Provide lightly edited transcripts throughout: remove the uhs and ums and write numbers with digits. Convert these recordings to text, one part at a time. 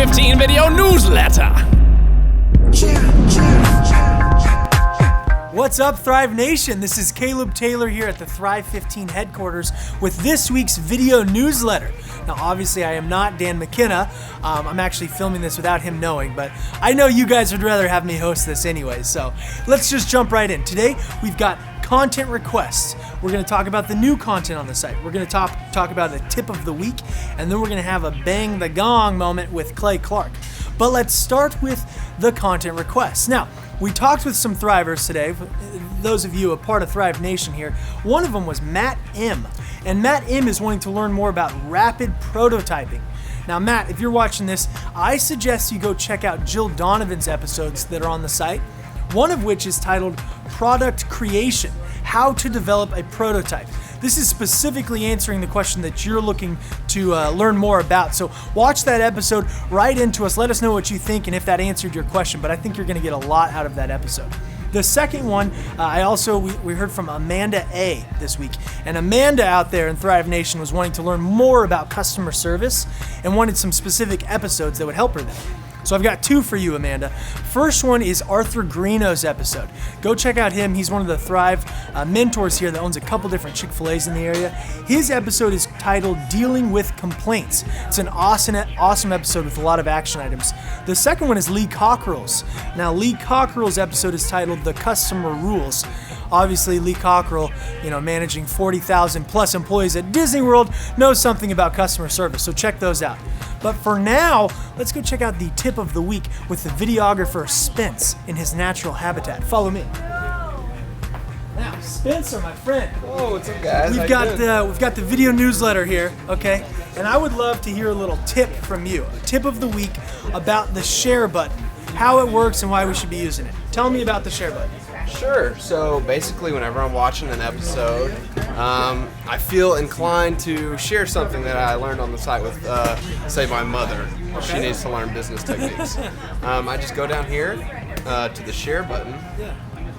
15 video newsletter. What's up, Thrive Nation? This is Caleb Taylor here at the Thrive 15 headquarters with this week's video newsletter. Now, obviously, I am not Dan McKenna. I'm actually filming this without him knowing, but I know you guys would rather have me host this anyway, so let's just jump right in. Today, we've got content requests. We're going to talk about the new content on the site. We're going to talk about a tip of the week, and then we're going to have a bang the gong moment with Clay Clark. But let's start with the content requests. Now, we talked with some Thrivers today, those of you a part of Thrive Nation here. One of them was Matt M. And Matt M is wanting to learn more about rapid prototyping. Now, Matt, if you're watching this, I suggest you go check out Jill Donovan's episodes that are on the site, one of which is titled Product Creation, How to Develop a Prototype. This is specifically answering the question that you're looking to learn more about. So watch that episode, write into us, let us know what you think and if that answered your question, but I think you're gonna get a lot out of that episode. The second one, we heard from Amanda A this week. And Amanda out there in Thrive Nation was wanting to learn more about customer service and wanted some specific episodes that would help her there. So I've got two for you, Amanda. First one is Arthur Greeno's episode. Go check out him. He's one of the Thrive mentors here that owns a couple different Chick-fil-A's in the area. His episode is titled Dealing with Complaints. It's an awesome episode with a lot of action items. The second one is Lee Cockrell's. Now, Lee Cockrell's episode is titled The Customer Rules. Obviously, Lee Cockrell, managing 40,000 plus employees at Disney World, knows something about customer service, so check those out. But for now, let's go check out the tip of the week with the videographer Spence in his natural habitat. Follow me. Now, Spencer, my friend. Oh, what's up, guys? We've got the video newsletter here, okay? And I would love to hear a little tip from you, a tip of the week about the share button, how it works and why we should be using it. Tell me about the share button. Sure. So basically, whenever I'm watching an episode, I feel inclined to share something that I learned on the site with, say, my mother. Okay. She needs to learn business techniques. I just go down here to the share button,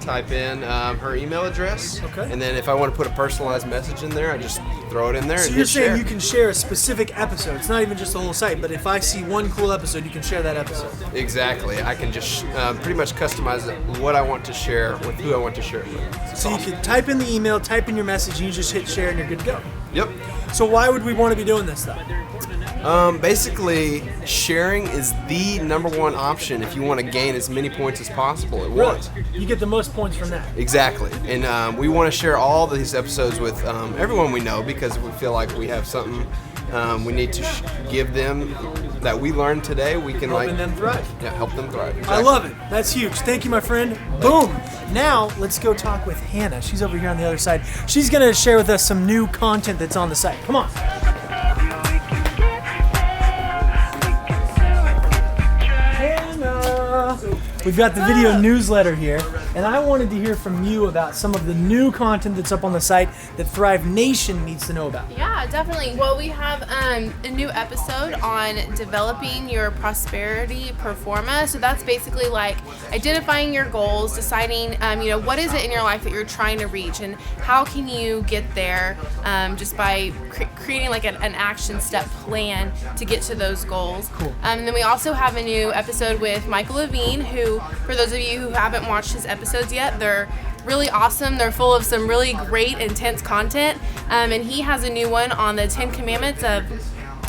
type in her email address, and then if I want to put a personalized message in there, I just throw it in there. So and you're saying share. You can share a specific episode. It's not even just the whole site, but if I see one cool episode, you can share that episode. Exactly. I can just pretty much customize what I want to share with who I want to share it with. So you can type in the email, type in your message, and you just hit share and you're good to go. Yep. So why would we want to be doing this though? Basically, sharing is the number one option if you want to gain as many points as possible at once. You get the most points from that. Exactly. And we want to share all these episodes with everyone we know because we feel like we have something we need to give them that we learned today. We can Helping them thrive. Yeah, help them thrive. Exactly. I love it. That's huge. Thank you, my friend. Boom. Now, let's go talk with Hannah. She's over here on the other side. She's going to share with us some new content that's on the site. Come on. We've got the video newsletter here, and I wanted to hear from you about some of the new content that's up on the site that Thrive Nation needs to know about. Yeah, definitely. Well, we have a new episode on developing your prosperity performa. So that's basically like identifying your goals, deciding, what is it in your life that you're trying to reach, and how can you get there just by creating like an action step plan to get to those goals. Cool. And then we also have a new episode with Michael Levine, who, for those of you who haven't watched his episodes yet, they're really awesome. They're full of some really great, intense content. And he has a new one on the 10 Commandments of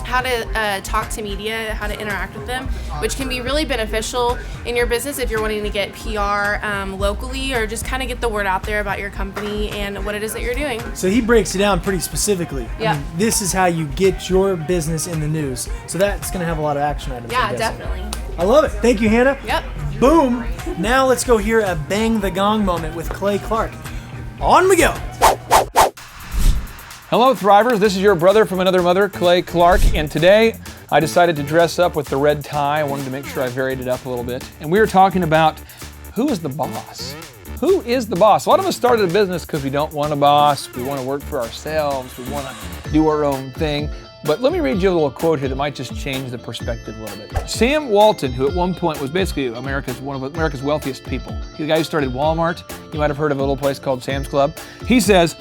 how to talk to media, how to interact with them, which can be really beneficial in your business if you're wanting to get PR locally or just kind of get the word out there about your company and what it is that you're doing. So he breaks it down pretty specifically. Yeah. I mean, this is how you get your business in the news. So that's going to have a lot of action items. Yeah, I'm guessing. definitely. I love it. Thank you, Hannah. Yep. Boom. Now let's go hear a bang the gong moment with Clay Clark. On we go. Hello, Thrivers. This is your brother from another mother, Clay Clark, and today I decided to dress up with the red tie. I wanted to make sure I varied it up a little bit. And we were talking about who is the boss? Who is the boss? A lot of us started a business because we don't want a boss. We want to work for ourselves. We want to do our own thing. But let me read you a little quote here that might just change the perspective a little bit. Sam Walton, who at one point was basically one of America's wealthiest people. He's the guy who started Walmart. You might have heard of a little place called Sam's Club. He says,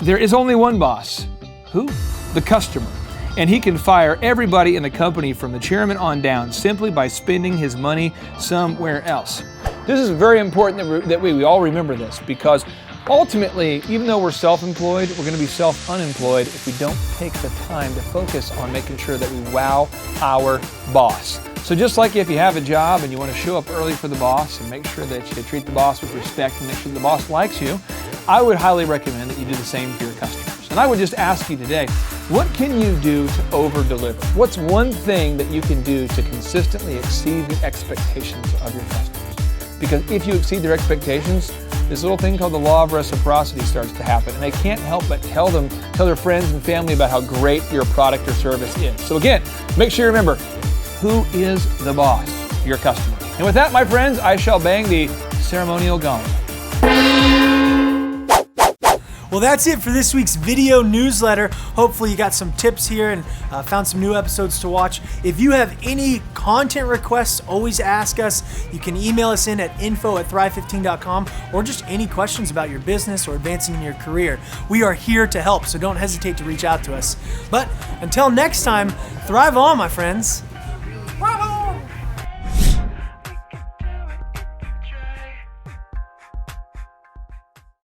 there is only one boss. Who? The customer. and he can fire everybody in the company from the chairman on down simply by spending his money somewhere else. This is very important that we all remember this, because ultimately, even though we're self-employed, we're going to be self-unemployed if we don't take the time to focus on making sure that we wow our boss. So just like if you have a job and you want to show up early for the boss and make sure that you treat the boss with respect and make sure the boss likes you, I would highly recommend that you do the same for your customers. And I would just ask you today, what can you do to over-deliver? What's one thing that you can do to consistently exceed the expectations of your customers? Because if you exceed their expectations, this little thing called the law of reciprocity starts to happen, and they can't help but tell their friends and family about how great your product or service is. So again, make sure you remember, who is the boss? Your customer. And with that, my friends, I shall bang the ceremonial gong. Well, that's it for this week's video newsletter. Hopefully you got some tips here and found some new episodes to watch. If you have any content requests, always ask us. You can email us in at info@thrive15.com, or just any questions about your business or advancing in your career. We are here to help, so don't hesitate to reach out to us. But until next time, thrive on, my friends.